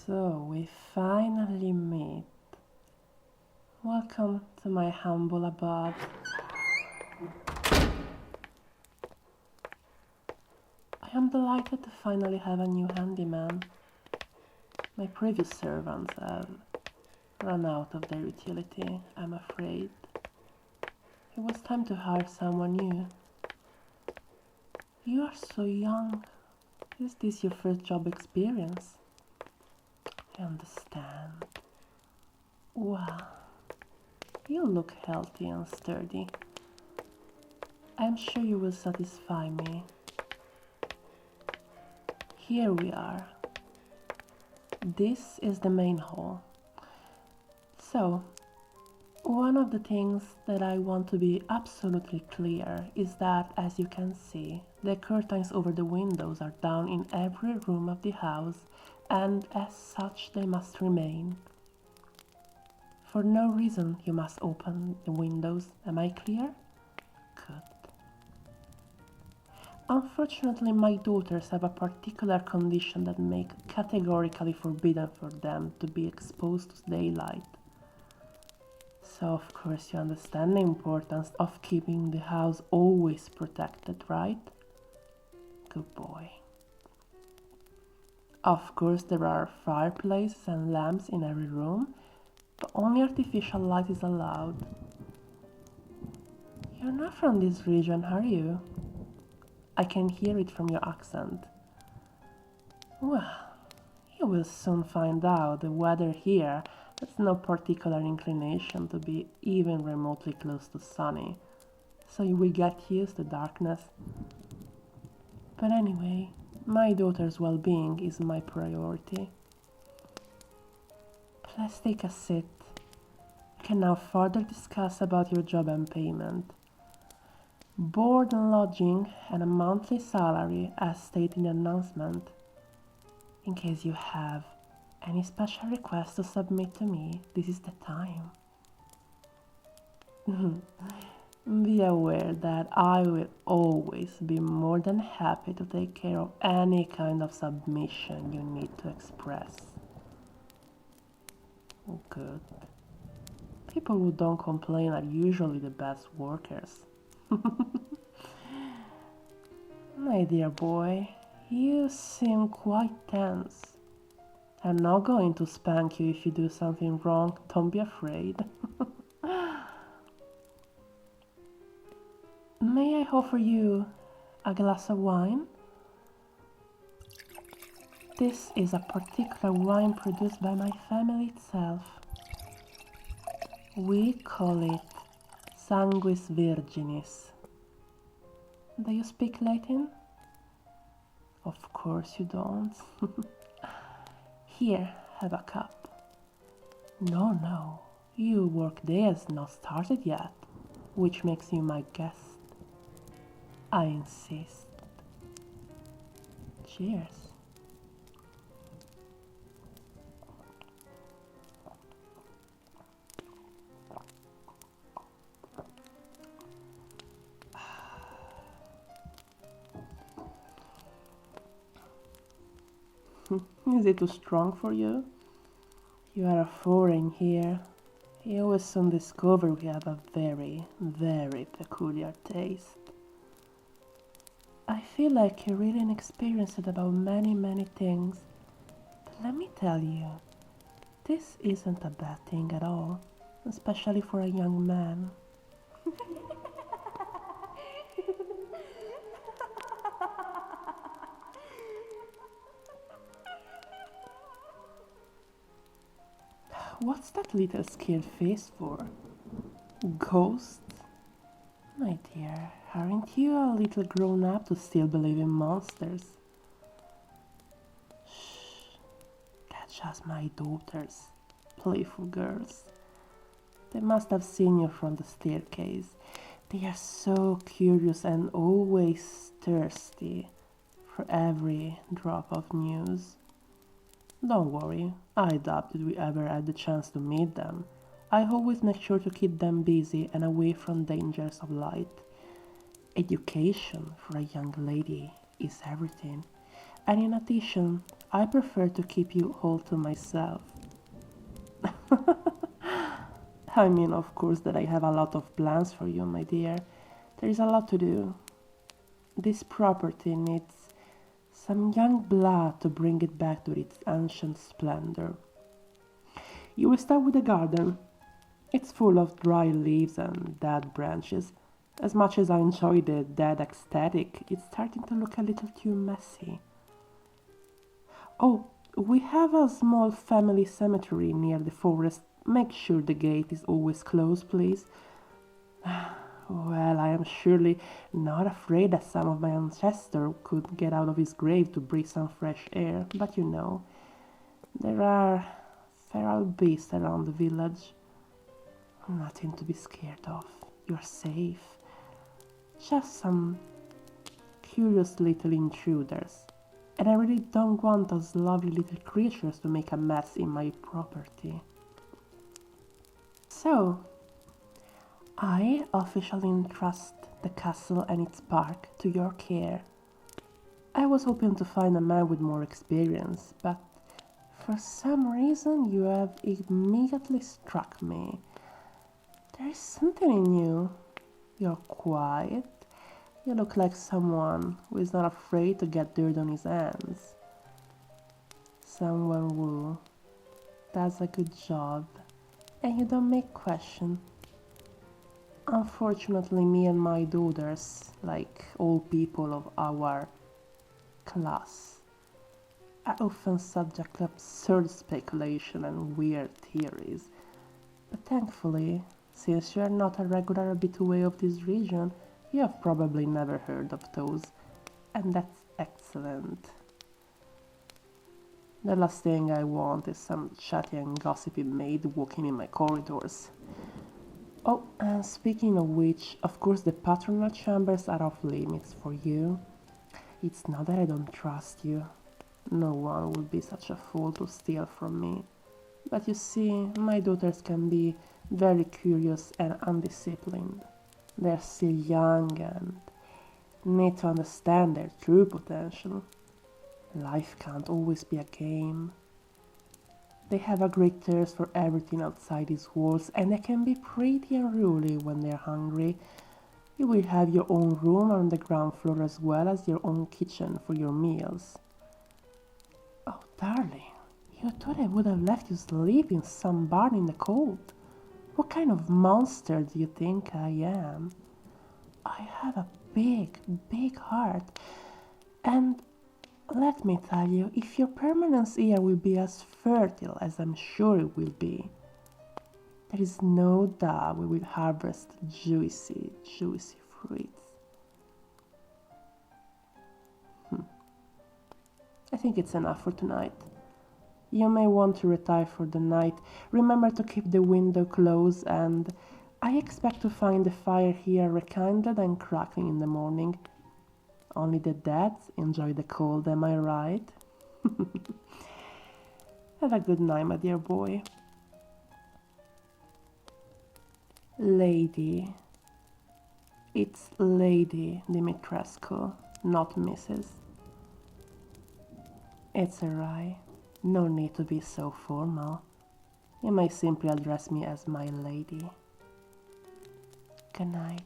So we finally meet. Welcome to my humble abode. I am delighted to finally have a new handyman. My previous servants have run out of their utility, I'm afraid. It was time to hire someone new. You are so young. Is this your first job experience? I understand. Wow, you look healthy and sturdy. I am sure you will satisfy me. Here we are. This is the main hall. So, one of the things that I want to be absolutely clear is that, as you can see, the curtains over the windows are down in every room of the house, and as such they must remain. For no reason you must open the windows, am I clear? Good. Unfortunately, my daughters have a particular condition that makes it categorically forbidden for them to be exposed to daylight. So, of course, you understand the importance of keeping the house always protected, right? Good boy. Of course, there are fireplaces and lamps in every room, but only artificial light is allowed. You're not from this region, are you? I can hear it from your accent. Well, you will soon find out. The weather here has no particular inclination to be even remotely close to sunny, so you will get used to darkness. But anyway, my daughter's well-being is my priority. Please take a seat. We can now further discuss about your job and payment. Board and lodging and a monthly salary as stated in the announcement. In case you have any special requests to submit to me, this is the time. Be aware that I will always be more than happy to take care of any kind of submission you need to express. Good. People who don't complain are usually the best workers. My dear boy, you seem quite tense. I'm not going to spank you if you do something wrong, don't be afraid. May I offer you a glass of wine? This is a particular wine produced by my family itself. We call it Sanguis Virginis. Do you speak Latin? Of course you don't. Here, have a cup. No, your work day has not started yet, which makes you my guest. I insist. Cheers. Is it too strong for you? You are a foreign here. You will soon discover we have a very, very peculiar taste. I feel like you're really inexperienced about many things. But let me tell you, this isn't a bad thing at all, especially for a young man. What's that little scared face for? Ghosts? My dear, aren't you a little grown up to still believe in monsters? Shh, that's just my daughters, playful girls. They must have seen you from the staircase. They are so curious and always thirsty for every drop of news. Don't worry, I doubt that we ever had the chance to meet them. I always make sure to keep them busy and away from dangers of light. Education for a young lady is everything. And in addition, I prefer to keep you all to myself. I mean, of course, that I have a lot of plans for you, my dear. There is a lot to do. This property needs some young blood to bring it back to its ancient splendor. You will start with the garden. It's full of dry leaves and dead branches. As much as I enjoy the dead aesthetic, it's starting to look a little too messy. Oh, we have a small family cemetery near the forest. Make sure the gate is always closed, please. Well, I am surely not afraid that some of my ancestor could get out of his grave to breathe some fresh air, but you know, there are feral beasts around the village. Nothing to be scared of. You're safe. Just some curious little intruders. And I really don't want those lovely little creatures to make a mess in my property. So, I officially entrust the castle and its park to your care. I was hoping to find a man with more experience, but for some reason you have immediately struck me. There is something in you. You're quiet. You look like someone who is not afraid to get dirt on his hands. Someone who does a good job and you don't make questions. Unfortunately, me and my daughters, like all people of our class, are often subject to absurd speculation and weird theories. But thankfully, since you are not a regular habitué of this region, you have probably never heard of those, and that's excellent. The last thing I want is some chatty and gossipy maid walking in my corridors. Oh, and speaking of which, of course the patronal chambers are off limits for you. It's not that I don't trust you. No one would be such a fool to steal from me. But you see, my daughters can be very curious and undisciplined. They're still young and need to understand their true potential. Life can't always be a game. They have a great thirst for everything outside these walls, and they can be pretty unruly when they're hungry. You will have your own room on the ground floor as well as your own kitchen for your meals. Oh, darling, you thought I would have left you sleep in some barn in the cold. What kind of monster do you think I am? I have a big, big heart, and let me tell you, if your permanence here will be as fertile as I'm sure it will be, there is no doubt we will harvest juicy, juicy fruits. I think it's enough for tonight. You may want to retire for the night. Remember to keep the window closed, and I expect to find the fire here rekindled and crackling in the morning. Only the dead enjoy the cold, am I right? Have a good night, my dear boy. Lady. It's Lady Dimitrescu, not Mrs. It's alright. No need to be so formal. You may simply address me as my lady. Good night.